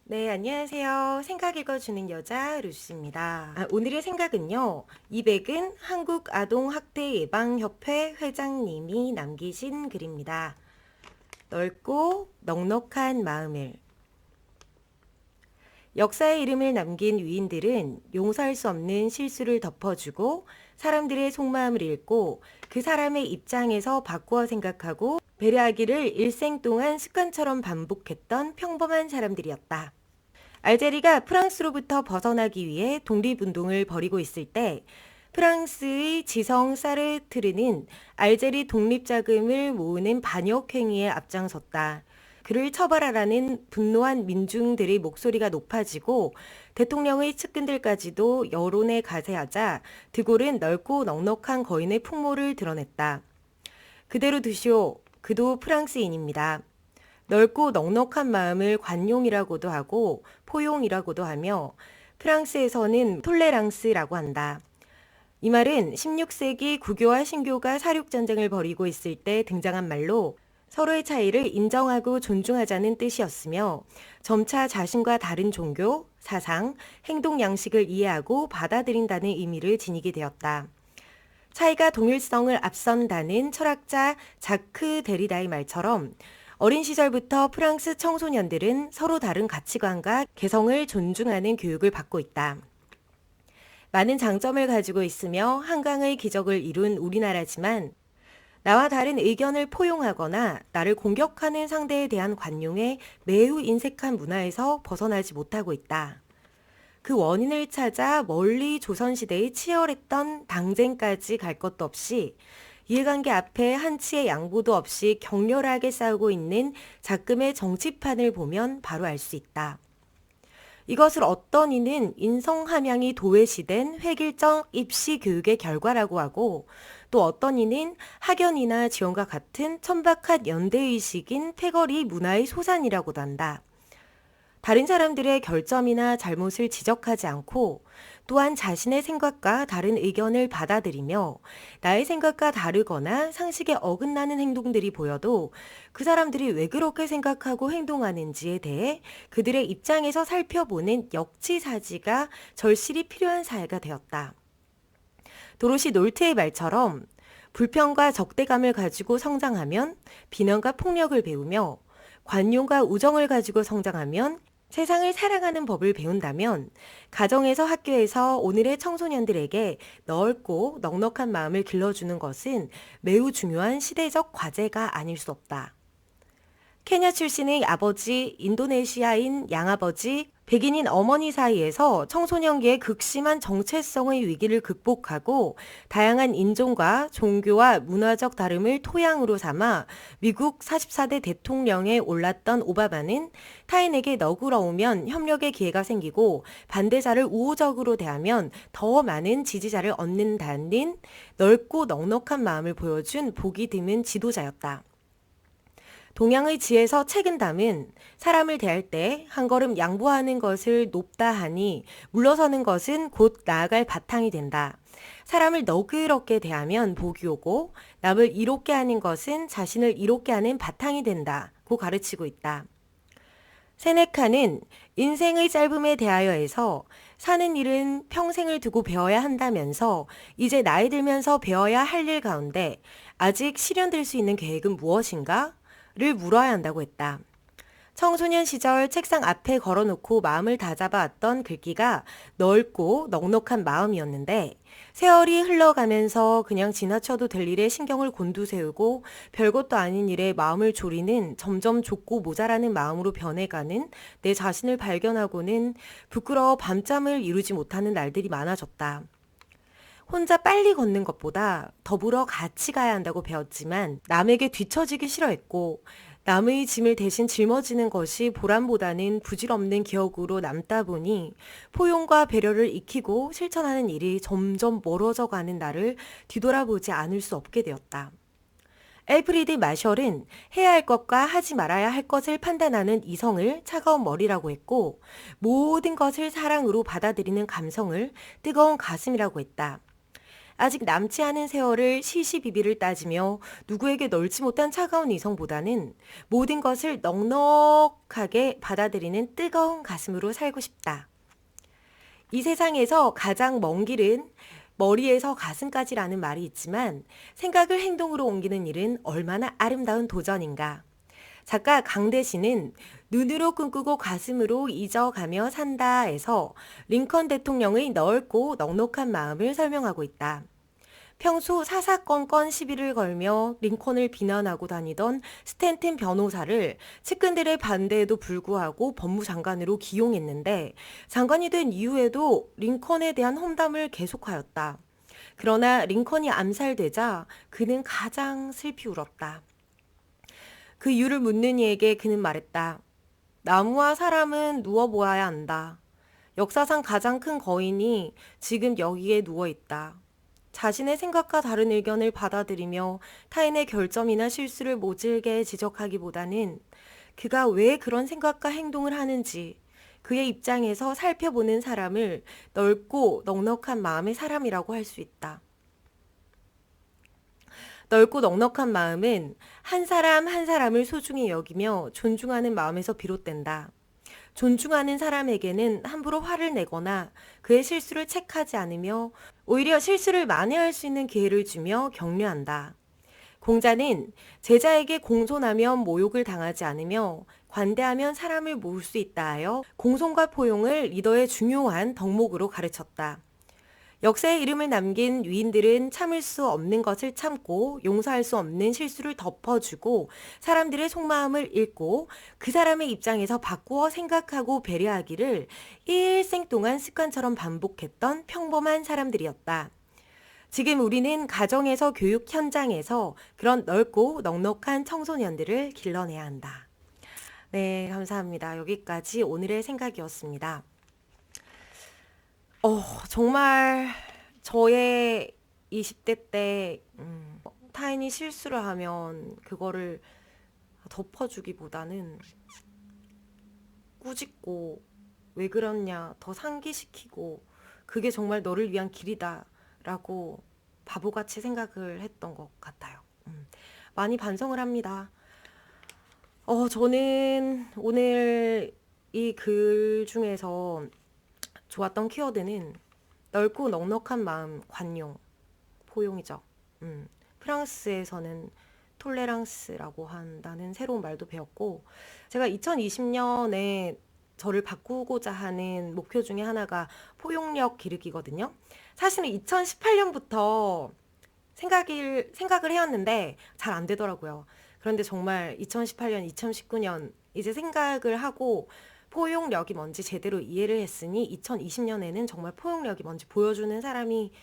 네, 안녕하세요. 생각 읽어주는 여자 루시입니다. 오늘의 생각은요. 200은 한국아동학대예방협회 회장님이 남기신 글입니다. 넓고 넉넉한 마음을. 역사의 이름을 남긴 위인들은 용서할 수 없는 실수를 덮어주고 사람들의 속마음을 읽고 그 사람의 입장에서 바꾸어 생각하고 배려하기를 일생 동안 습관처럼 반복했던 평범한 사람들이었다. 알제리가 프랑스로부터 벗어나기 위해 독립운동을 벌이고 있을 때 프랑스의 지성 사르트르는 알제리 독립자금을 모으는 반역 행위에 앞장섰다. 그를 처벌하라는 분노한 민중들의 목소리가 높아지고 대통령의 측근들까지도 여론에 가세하자 드골은 넓고 넉넉한 거인의 풍모를 드러냈다. 그대로 두시오. 그도 프랑스인입니다. 넓고 넉넉한 마음을 관용이라고도 하고 포용이라고도 하며 프랑스에서는 톨레랑스라고 한다. 이 말은 16세기 구교와 신교가 사륙전쟁을 벌이고 있을 때 등장한 말로 서로의 차이를 인정하고 존중하자는 뜻이었으며 점차 자신과 다른 종교, 사상, 행동 양식을 이해하고 받아들인다는 의미를 지니게 되었다. 차이가 동일성을 앞선다는 철학자 자크 데리다의 말처럼 어린 시절부터 프랑스 청소년들은 서로 다른 가치관과 개성을 존중하는 교육을 받고 있다. 많은 장점을 가지고 있으며 한강의 기적을 이룬 우리나라지만 나와 다른 의견을 포용하거나 나를 공격하는 상대에 대한 관용에 매우 인색한 문화에서 벗어나지 못하고 있다. 그 원인을 찾아 멀리 조선시대의 치열했던 당쟁까지 갈 것도 없이 이해관계 앞에 한치의 양보도 없이 격렬하게 싸우고 있는 작금의 정치판을 보면 바로 알 수 있다. 이것을 어떤 이는 인성함양이 도외시된 획일적 입시 교육의 결과라고 하고 또 어떤 이는 학연이나 지원과 같은 천박한 연대의식인 패거리 문화의 소산이라고도 한다. 다른 사람들의 결점이나 잘못을 지적하지 않고 또한 자신의 생각과 다른 의견을 받아들이며 나의 생각과 다르거나 상식에 어긋나는 행동들이 보여도 그 사람들이 왜 그렇게 생각하고 행동하는지에 대해 그들의 입장에서 살펴보는 역지사지가 절실히 필요한 사회가 되었다. 도로시 놀트의 말처럼 불평과 적대감을 가지고 성장하면 비난과 폭력을 배우며 관용과 우정을 가지고 성장하면 세상을 살아가는 법을 배운다면 가정에서 학교에서 오늘의 청소년들에게 넓고 넉넉한 마음을 길러주는 것은 매우 중요한 시대적 과제가 아닐 수 없다. 케냐 출신의 아버지, 인도네시아인 양아버지, 백인인 어머니 사이에서 청소년기의 극심한 정체성의 위기를 극복하고 다양한 인종과 종교와 문화적 다름을 토양으로 삼아 미국 44대 대통령에 올랐던 오바마는 타인에게 너그러우면 협력의 기회가 생기고 반대자를 우호적으로 대하면 더 많은 지지자를 얻는다는 넓고 넉넉한 마음을 보여준 보기 드문 지도자였다. 동양의 지에서 책은 담은 사람을 대할 때 한 걸음 양보하는 것을 높다 하니 물러서는 것은 곧 나아갈 바탕이 된다. 사람을 너그럽게 대하면 복이 오고 남을 이롭게 하는 것은 자신을 이롭게 하는 바탕이 된다고 가르치고 있다. 세네카는 인생의 짧음에 대하여에서 사는 일은 평생을 두고 배워야 한다면서 이제 나이 들면서 배워야 할 일 가운데 아직 실현될 수 있는 계획은 무엇인가? 를 물어야 한다고 했다. 청소년 시절 책상 앞에 걸어놓고 마음을 다잡아왔던 글귀가 넓고 넉넉한 마음이었는데 세월이 흘러가면서 그냥 지나쳐도 될 일에 신경을 곤두세우고 별것도 아닌 일에 마음을 졸이는 점점 좁고 모자라는 마음으로 변해가는 내 자신을 발견하고는 부끄러워 밤잠을 이루지 못하는 날들이 많아졌다. 혼자 빨리 걷는 것보다 더불어 같이 가야 한다고 배웠지만 남에게 뒤처지기 싫어했고 남의 짐을 대신 짊어지는 것이 보람보다는 부질없는 기억으로 남다 보니 포용과 배려를 익히고 실천하는 일이 점점 멀어져 가는 나를 뒤돌아보지 않을 수 없게 되었다. 엘프리드 마셜은 해야 할 것과 하지 말아야 할 것을 판단하는 이성을 차가운 머리라고 했고 모든 것을 사랑으로 받아들이는 감성을 뜨거운 가슴이라고 했다. 아직 남지 않은 세월을 시시비비를 따지며 누구에게 널지 못한 차가운 이성보다는 모든 것을 넉넉하게 받아들이는 뜨거운 가슴으로 살고 싶다. 이 세상에서 가장 먼 길은 머리에서 가슴까지라는 말이 있지만 생각을 행동으로 옮기는 일은 얼마나 아름다운 도전인가. 작가 강대신은 눈으로 꿈꾸고 가슴으로 잊어가며 산다에서 링컨 대통령의 넓고 넉넉한 마음을 설명하고 있다. 평소 사사건건 시비를 걸며 링컨을 비난하고 다니던 스탠튼 변호사를 측근들의 반대에도 불구하고 법무장관으로 기용했는데 장관이 된 이후에도 링컨에 대한 험담을 계속하였다. 그러나 링컨이 암살되자 그는 가장 슬피 울었다. 그 이유를 묻는 이에게 그는 말했다. 나무와 사람은 누워보아야 한다. 역사상 가장 큰 거인이 지금 여기에 누워있다. 자신의 생각과 다른 의견을 받아들이며 타인의 결점이나 실수를 모질게 지적하기보다는 그가 왜 그런 생각과 행동을 하는지 그의 입장에서 살펴보는 사람을 넓고 넉넉한 마음의 사람이라고 할 수 있다. 넓고 넉넉한 마음은 한 사람 한 사람을 소중히 여기며 존중하는 마음에서 비롯된다. 존중하는 사람에게는 함부로 화를 내거나 그의 실수를 체크하지 않으며 오히려 실수를 만회할 수 있는 기회를 주며 격려한다. 공자는 제자에게 공손하면 모욕을 당하지 않으며 관대하면 사람을 모을 수 있다 하여 공손과 포용을 리더의 중요한 덕목으로 가르쳤다. 역사에 이름을 남긴 위인들은 참을 수 없는 것을 참고 용서할 수 없는 실수를 덮어주고 사람들의 속마음을 읽고 그 사람의 입장에서 바꾸어 생각하고 배려하기를 일생 동안 습관처럼 반복했던 평범한 사람들이었다. 지금 우리는 가정에서 교육 현장에서 그런 넓고 넉넉한 청소년들을 길러내야 한다. 네, 감사합니다. 여기까지 오늘의 생각이었습니다. 정말 저의 20대 때 타인이 실수를 하면 그거를 덮어주기보다는 꾸짖고 왜 그러냐 더 상기시키고 그게 정말 너를 위한 길이다 라고 바보같이 생각을 했던 것 같아요. 많이 반성을 합니다. 저는 오늘 이 글 중에서 좋았던 키워드는 넓고 넉넉한 마음, 관용, 포용이죠. 프랑스에서는 톨레랑스라고 한다는 새로운 말도 배웠고 제가 2020년에 저를 바꾸고자 하는 목표 중에 하나가 포용력 기르기거든요. 사실은 2018년부터 생각을 해왔는데 잘 안 되더라고요. 그런데 정말 2018년, 2019년 이제 생각을 하고 포용력이 뭔지 제대로 이해를 했으니 2020년에는 정말 포용력이 뭔지 보여주는 사람이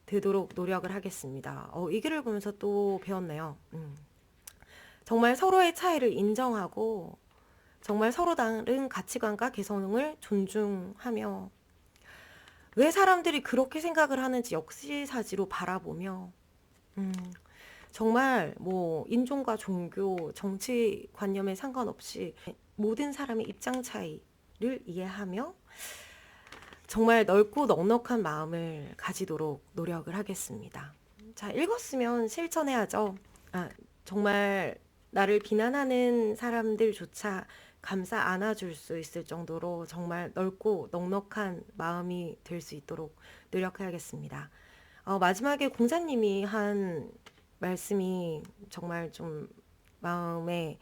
되도록 노력을 하겠습니다. 이 글을 보면서 또 배웠네요. 정말 서로의 차이를 인정하고 정말 서로 다른 가치관과 개성을 존중하며 왜 사람들이 그렇게 생각을 하는지 역시사지로 바라보며 정말 뭐 인종과 종교, 정치관념에 상관없이 모든 사람의 입장 차이를 이해하며 정말 넓고 넉넉한 마음을 가지도록 노력을 하겠습니다. 자, 읽었으면 실천해야죠. 정말 나를 비난하는 사람들조차 감싸 안아줄 수 있을 정도로 정말 넓고 넉넉한 마음이 될 수 있도록 노력해야겠습니다. 마지막에 공자님이 한 말씀이 정말 좀 마음에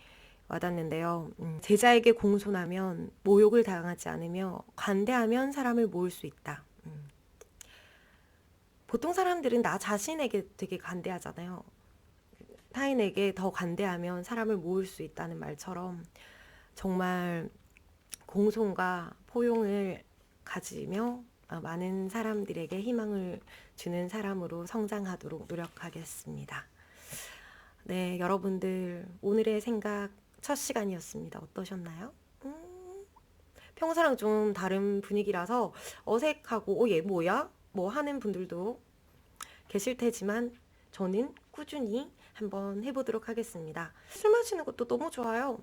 와닿는데요. 제자에게 공손하면 모욕을 당하지 않으며 관대하면 사람을 모을 수 있다. 보통 사람들은 나 자신에게 되게 관대하잖아요. 타인에게 더 관대하면 사람을 모을 수 있다는 말처럼 정말 공손과 포용을 가지며 많은 사람들에게 희망을 주는 사람으로 성장하도록 노력하겠습니다. 네, 여러분들 오늘의 생각 첫 시간이었습니다. 어떠셨나요? 평소랑 좀 다른 분위기라서 어색하고 얘 뭐야? 뭐 하는 분들도 계실 테지만 저는 꾸준히 한번 해보도록 하겠습니다. 술 마시는 것도 너무 좋아요.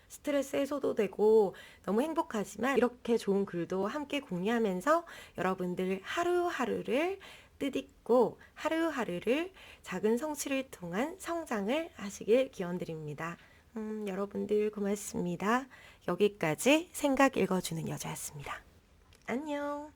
스트레스 해소도 되고 너무 행복하지만 이렇게 좋은 글도 함께 공유하면서 여러분들 하루하루를 뜻있고 하루하루를 작은 성취를 통한 성장을 하시길 기원드립니다. 여러분들 고맙습니다. 여기까지 생각 읽어주는 여자였습니다. 안녕.